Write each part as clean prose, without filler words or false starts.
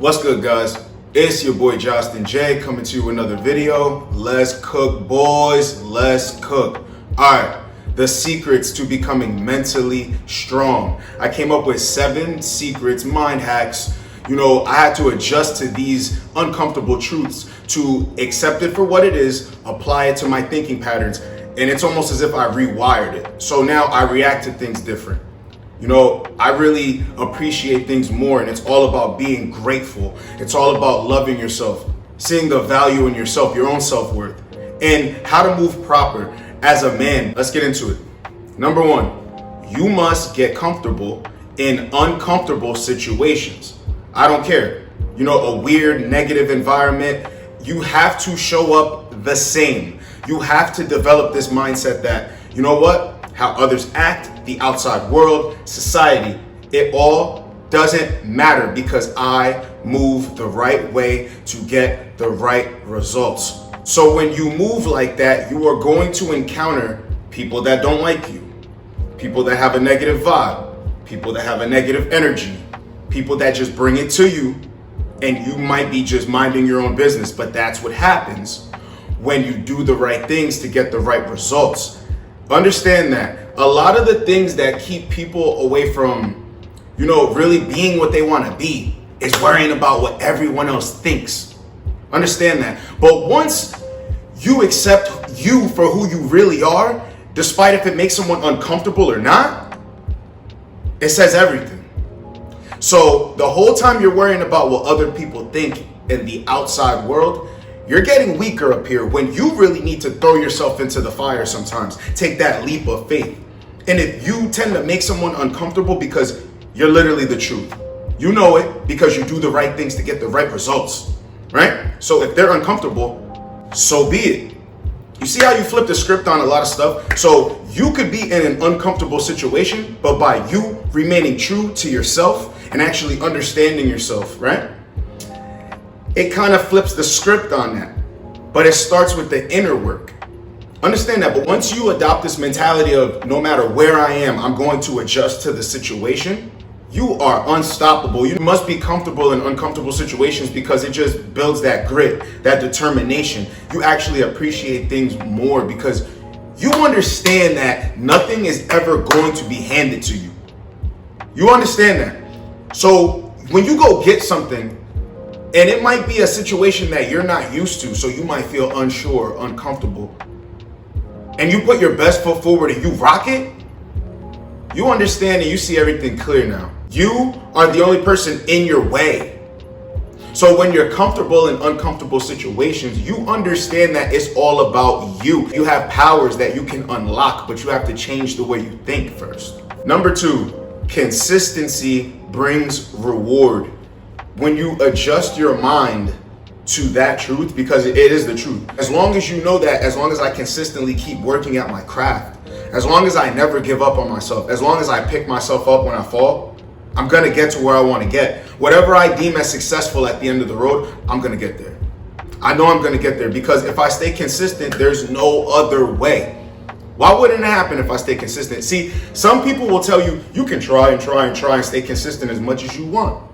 What's good, guys? It's your boy Justin J coming to you with another video. Let's cook, boys. Let's cook. Alright, the secrets to becoming mentally strong. I came up with 7 secrets, mind hacks. I had to adjust to these uncomfortable truths to accept it for what it is, apply it to my thinking patterns, and it's almost as if I rewired it. So now I react to things different. I really appreciate things more, and it's all about being grateful. It's all about loving yourself, seeing the value in yourself, your own self-worth, and how to move proper as a man. Let's get into it. Number 1, you must get comfortable in uncomfortable situations. I don't care. A weird, negative environment, you have to show up the same. You have to develop this mindset that, how others act, the outside world, society, it all doesn't matter because I move the right way to get the right results. So when you move like that, you are going to encounter people that don't like you, people that have a negative vibe, people that have a negative energy, people that just bring it to you, and you might be just minding your own business, but that's what happens when you do the right things to get the right results. Understand that a lot of the things that keep people away from, really being what they want to be is worrying about what everyone else thinks. Understand that. But once you accept you for who you really are, despite if it makes someone uncomfortable or not, it says everything. So the whole time you're worrying about what other people think in the outside world, you're getting weaker up here when you really need to throw yourself into the fire sometimes. Take that leap of faith. And if you tend to make someone uncomfortable because you're literally the truth, you know it because you do the right things to get the right results, right? So if they're uncomfortable, so be it. You see how you flip the script on a lot of stuff? So you could be in an uncomfortable situation, but by you remaining true to yourself and actually understanding yourself, right? It kind of flips the script on that, but it starts with the inner work. Understand that, but once you adopt this mentality of no matter where I am, I'm going to adjust to the situation, you are unstoppable. You must be comfortable in uncomfortable situations because it just builds that grit, that determination. You actually appreciate things more because you understand that nothing is ever going to be handed to you. You understand that. So when you go get something, and it might be a situation that you're not used to, so you might feel unsure, uncomfortable, and you put your best foot forward and you rock it, you understand and you see everything clear now. You are the only person in your way. So when you're comfortable in uncomfortable situations, you understand that it's all about you. You have powers that you can unlock, but you have to change the way you think first. Number 2, consistency brings reward. When you adjust your mind to that truth, because it is the truth, as long as you know that, as long as I consistently keep working at my craft, as long as I never give up on myself, as long as I pick myself up when I fall, I'm going to get to where I want to get. Whatever I deem as successful at the end of the road, I'm going to get there. I know I'm going to get there because if I stay consistent, there's no other way. Why wouldn't it happen if I stay consistent? See, some people will tell you, you can try and try and try and stay consistent as much as you want,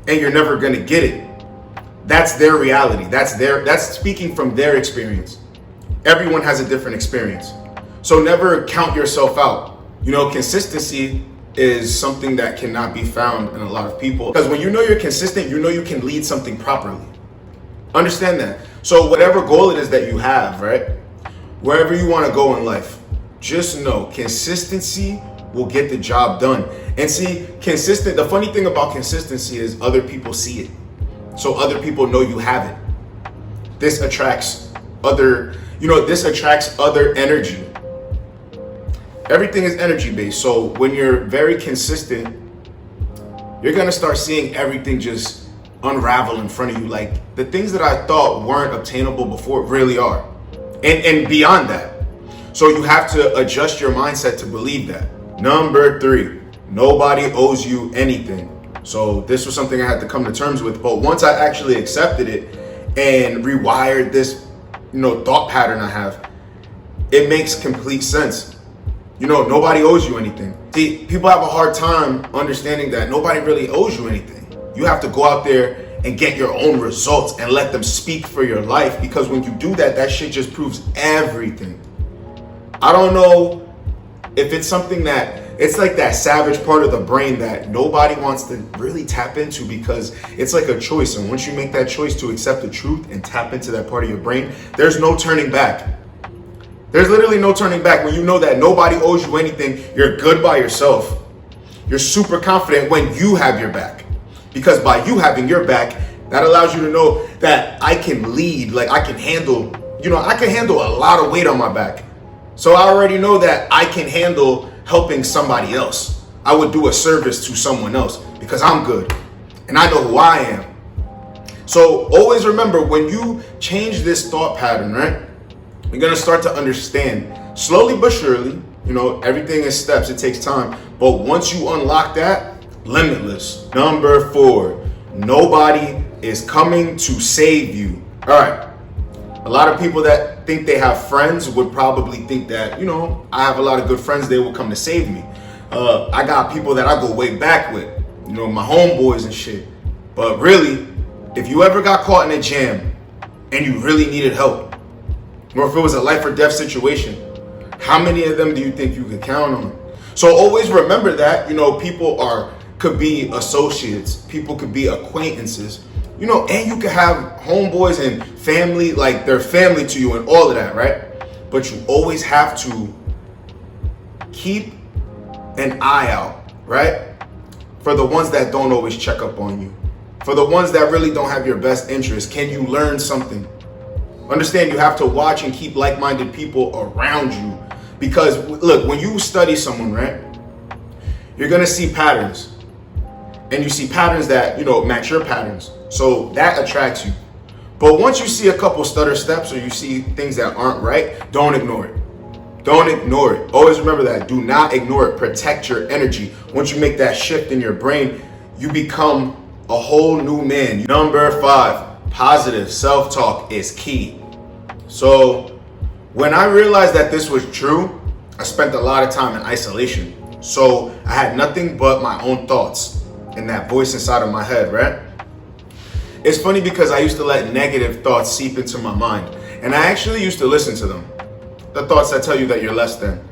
and you're never going to get it. That's their reality. That's speaking from their experience. Everyone has a different experience. So never count yourself out. Consistency is something that cannot be found in a lot of people. Because when you know you're consistent, you know you can lead something properly. Understand that. So whatever goal it is that you have, right? Wherever you want to go in life, just know consistency will get the job done. And see, the funny thing about consistency is other people see it. So other people know you have it. This attracts other energy. Everything is energy based. So when you're very consistent, you're going to start seeing everything just unravel in front of you. Like the things that I thought weren't obtainable before really are. And beyond that. So you have to adjust your mindset to believe that. Number 3, nobody owes you anything. So this was something I had to come to terms with. But once I actually accepted it and rewired this, thought pattern I have, it makes complete sense. Nobody owes you anything. See, people have a hard time understanding that nobody really owes you anything. You have to go out there and get your own results and let them speak for your life. Because when you do that, that shit just proves everything. I don't know if it's something that, it's like that savage part of the brain that nobody wants to really tap into, because it's like a choice. And once you make that choice to accept the truth and tap into that part of your brain, there's no turning back. There's literally no turning back. When you know that nobody owes you anything, you're good by yourself. You're super confident when you have your back. Because by you having your back, that allows you to know that I can lead, like I can handle, I can handle a lot of weight on my back. So I already know that I can handle helping somebody else. I would do a service to someone else because I'm good and I know who I am. So always remember, when you change this thought pattern, right, you're going to start to understand slowly but surely, everything is steps. It takes time. But once you unlock that, limitless. Number 4, nobody is coming to save you. All right. A lot of people that think they have friends would probably think that, I have a lot of good friends, they will come to save me. I got people that I go way back with, my homeboys and shit. But really, if you ever got caught in a jam and you really needed help, or if it was a life or death situation, how many of them do you think you could count on? So always remember that, people could be associates, people could be acquaintances, and you could have homeboys and family, like they're family to you and all of that, right? But you always have to keep an eye out, right? For the ones that don't always check up on you. For the ones that really don't have your best interest. Can you learn something? Understand, you have to watch and keep like-minded people around you. Because look, when you study someone, right, you're going to see patterns. And you see patterns that, match your patterns. So that attracts you. But once you see a couple stutter steps or you see things that aren't right, don't ignore it. Don't ignore it. Always remember that. Do not ignore it. Protect your energy. Once you make that shift in your brain, you become a whole new man. Number 5, positive self-talk is key. So when I realized that this was true, I spent a lot of time in isolation. So I had nothing but my own thoughts and that voice inside of my head, right? It's funny because I used to let negative thoughts seep into my mind, and I actually used to listen to them. The thoughts that tell you that you're less than.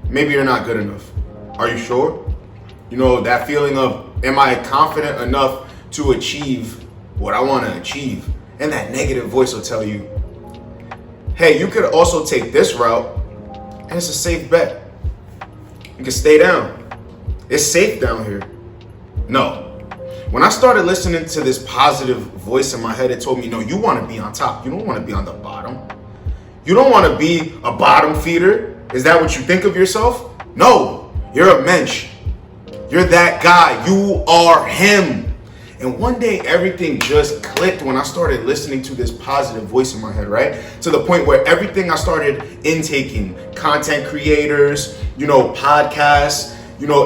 Maybe you're not good enough. Are you sure? That feeling of, am I confident enough to achieve what I want to achieve? And that negative voice will tell you, hey, you could also take this route, and it's a safe bet. You can stay down. It's safe down here. No. When I started listening to this positive voice in my head, it told me, no, you want to be on top. You don't want to be on the bottom. You don't want to be a bottom feeder. Is that what you think of yourself? No, you're a mensch. You're that guy. You are him. And one day everything just clicked when I started listening to this positive voice in my head, right? To the point where everything I started intaking, content creators, podcasts,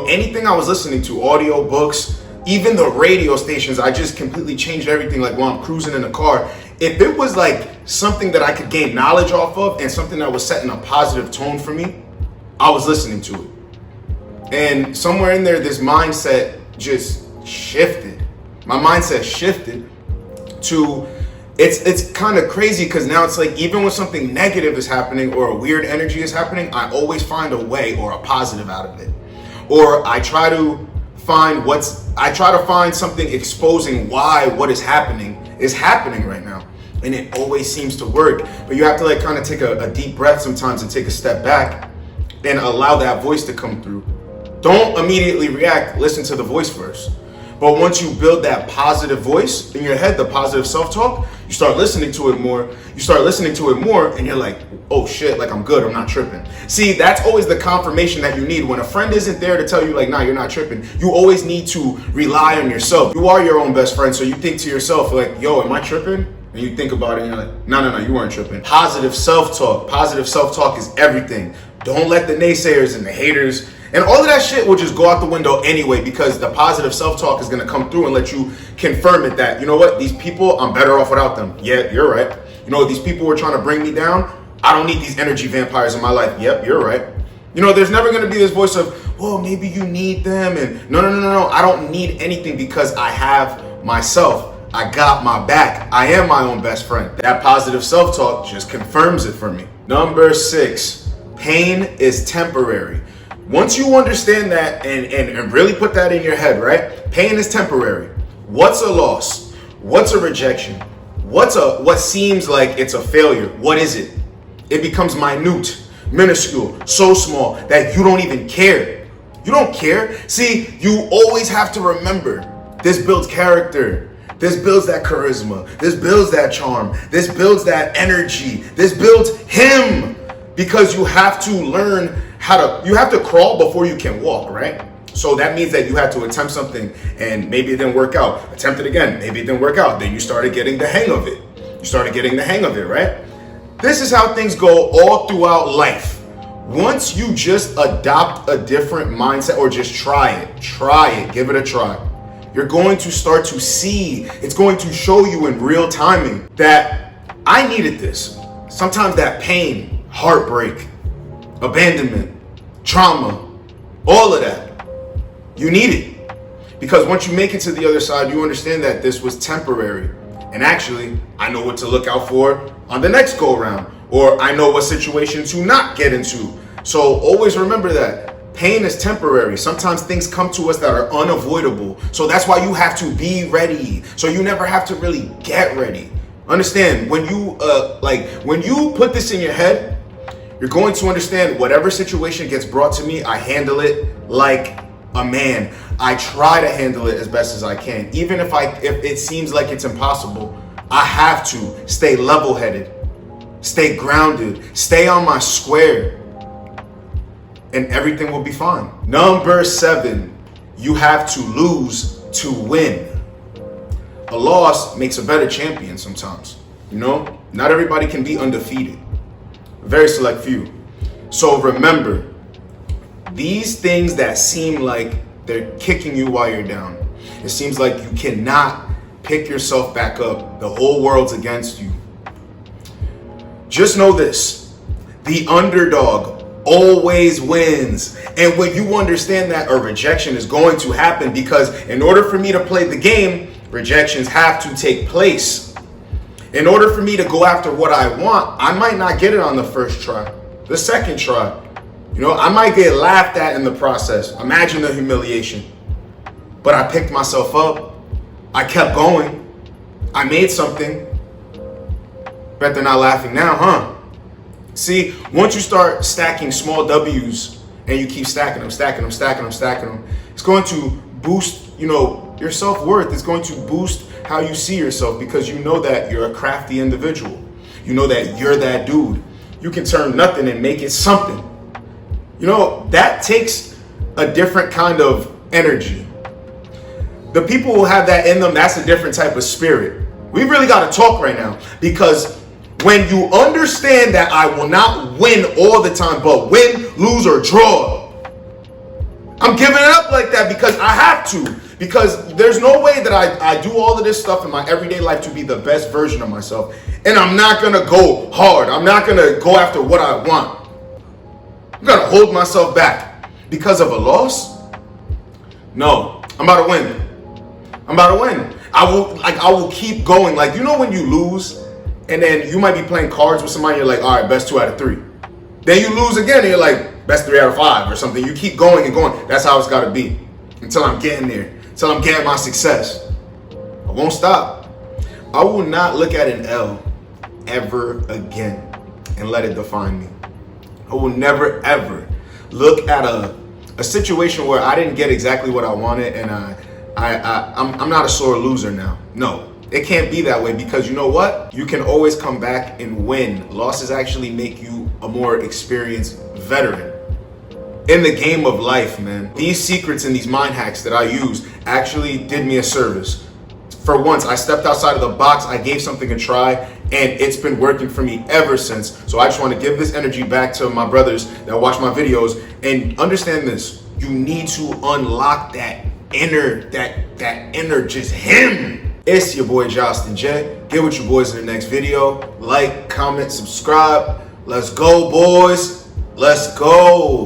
anything I was listening to, audio books, even the radio stations, I just completely changed everything. Like while I'm cruising in the car, if it was like something that I could gain knowledge off of and something that was setting a positive tone for me, I was listening to it. And somewhere in there, this mindset just shifted. My mindset shifted to, it's kind of crazy because now it's like, even when something negative is happening or a weird energy is happening, I always find a way or a positive out of it. Or I try to find something exposing why what is happening right now. And it always seems to work. But you have to kind of take a deep breath sometimes and take a step back and allow that voice to come through. Don't immediately react. Listen to the voice first. But once you build that positive voice in your head, the positive self-talk, you start listening to it more. And you're like, oh shit, I'm good, I'm not tripping. See, that's always the confirmation that you need. When a friend isn't there to tell you nah, you're not tripping, you always need to rely on yourself. You are your own best friend, so you think to yourself yo, am I tripping? And you think about it and you're like, no, you weren't tripping. Positive self-talk is everything. Don't let the naysayers and the haters and all of that shit will just go out the window anyway, because the positive self-talk is going to come through and let you confirm it that, you know what, these people, I'm better off without them. Yeah, you're right. These people were trying to bring me down. I don't need these energy vampires in my life. Yep, you're right. There's never going to be this voice of, well, maybe you need them. And no. I don't need anything because I have myself. I got my back. I am my own best friend. That positive self-talk just confirms it for me. Number 6, pain is temporary. Once you understand that and really put that in your head, right? Pain is temporary. What's a loss? What's a rejection? What seems like it's a failure? What is it? It becomes minute, minuscule, so small that you don't even care. You don't care. See, you always have to remember, this builds character. This builds that charisma. This builds that charm. This builds that energy. This builds him. Because you have to learn you have to crawl before you can walk, right? So that means that you had to attempt something and maybe it didn't work out. Attempt it again, maybe it didn't work out. Then you started getting the hang of it. Right? This is how things go all throughout life. Once you just adopt a different mindset or just try it, give it a try. You're going to start to see, it's going to show you in real timing that I needed this. Sometimes that pain, heartbreak, abandonment, trauma, all of that, you need it. Because once you make it to the other side, you understand that this was temporary. And actually, I know what to look out for on the next go around, or I know what situation to not get into. So always remember that. Pain is temporary. Sometimes things come to us that are unavoidable. So that's why you have to be ready. So you never have to really get ready. Understand, when you put this in your head, you're going to understand whatever situation gets brought to me, I handle it like a man. I try to handle it as best as I can. Even if it seems like it's impossible, I have to stay level-headed, stay grounded, stay on my square, and everything will be fine. Number 7, you have to lose to win. A loss makes a better champion sometimes. You know, not everybody can be undefeated. A very select few. So remember, these things that seem like they're kicking you while you're down, it seems like you cannot pick yourself back up. The whole world's against you. Just know this, the underdog always wins. And when you understand that, a rejection is going to happen, because in order for me to play the game, rejections have to take place. In order for me to go after what I want, I might not get it on the first try, the second try. You know, I might get laughed at in the process. Imagine the humiliation. But I picked myself up. I kept going. I made something. Bet they're not laughing now, huh? See, once you start stacking small W's and you keep stacking them, it's going to boost, your self-worth. It's going to boost how you see yourself, because you know that you're a crafty individual. You know that you're that dude. You can turn nothing and make it something. That takes a different kind of energy. The people who have that in them, that's a different type of spirit. We really got to talk right now, because when you understand that I will not win all the time, but win, lose, or draw, I'm giving it up like that because I have to. Because there's no way that I do all of this stuff in my everyday life to be the best version of myself. And I'm not going to go hard. I'm not going to go after what I want. I'm going to hold myself back because of a loss. No, I'm about to win. I will keep going. Like, when you lose and then you might be playing cards with somebody, you're like, all right, best 2 out of 3. Then you lose again and you're like, best 3 out of 5 or something. You keep going and going. That's how it's got to be until I'm getting there, until I'm getting my success. I won't stop. I will not look at an L ever again and let it define me. I will never, ever look at a situation where I didn't get exactly what I wanted and I'm not a sore loser now. No, it can't be that way, because you know what? You can always come back and win. Losses actually make you a more experienced veteran in the game of life, man. These secrets and these mind hacks that I use actually did me a service. For once, I stepped outside of the box, I gave something a try, and it's been working for me ever since. So I just want to give this energy back to my brothers that watch my videos, and understand this. You need to unlock that inner just him. It's your boy Justin J. Get with your boys in the next video. Like, comment, subscribe. Let's go, boys. Let's go.